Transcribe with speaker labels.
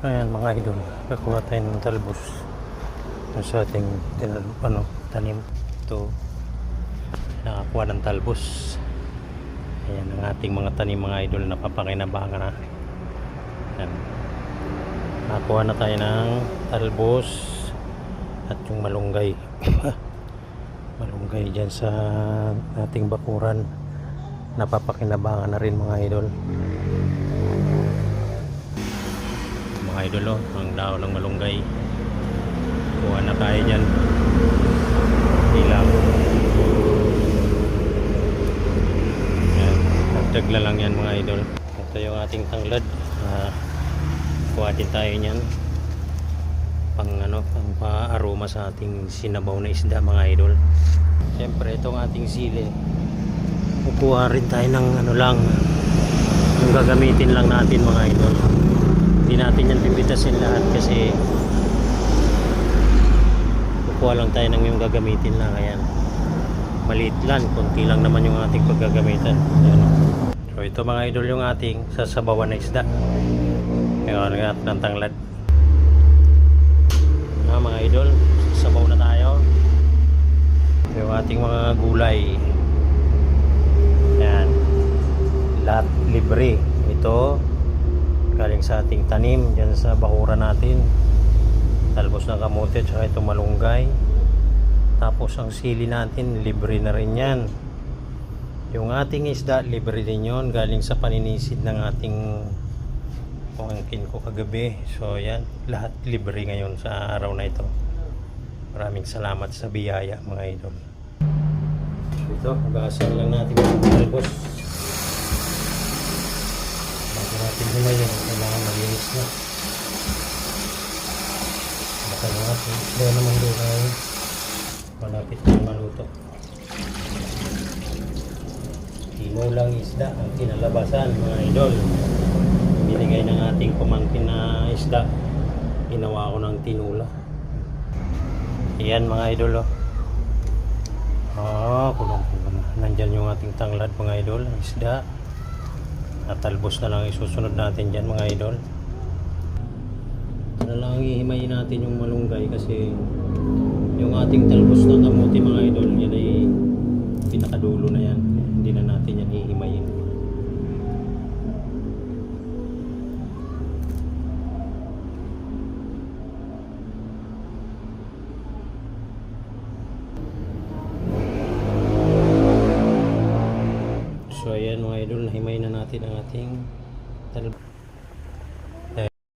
Speaker 1: Ayan mga idol, kakuha tayo ng talbos sa ating tanim. Ito, nakakuha ng talbos. Ayan ang ating mga tanim mga idol, napapakinabangan na. Ayan. Nakakuha na tayo ng talbos at yung malunggay. Malunggay dyan sa ating bakuran, napapakinabangan na rin mga idol. Mga idol, ang dahon ng malunggay, kuha na tayo dyan. Ilang yan, nagdagla lang yan mga idol. Ito yung ating tanglad, kuha din tayo nyan pang pa-aroma sa ating sinabaw na isda mga idol. Siyempre itong ating sili, kukuha rin tayo ng yung gagamitin lang natin mga idol. Hindi natin yan pipitasin lahat kasi kukuha lang tayo ng yung gagamitin lang. Ayan, maliit lang, konti lang naman yung ating paggagamitan. Ayan. So ito mga idol yung ating sasabawan na isda. Ayan, natin ng tanglad. Mga idol, sabaw na tayo. Ito yung ating mga gulay. Ayan, lahat libre. Ito galing sa ating tanim dyan sa bakura natin. Talbos ng kamote at saka itong malunggay. Tapos ang sili natin libre na rin yan. Yung ating isda libre din yun, galing sa paninisid ng ating pangangkin ko kagabi. So yan, lahat libre ngayon sa araw na ito. Maraming salamat sa biyaya mga idol. So ito, bagasal lang natin yung talbos. Bago natin himayin, kailangan malinis na. Baka natin isda naman doon ay malapit na maluto. Tinulang isda ang kinalabasan mga idol. Binigay ng ating pamangkin na isda, ginawa ko ng tinula. Ayan mga idol, kulong-kulong. Nandyan yung ating tanglad mga idol, isda. At talbos na lang isusunod natin dyan mga idol. Ito na lang ihimayin natin yung malunggay kasi yung ating talbos ng kamuti mga idol, yan ay pinakadulo na yan. Hindi na natin yan ihimayin. So ayan mga idol, nahimayin na natin ang ating talbos.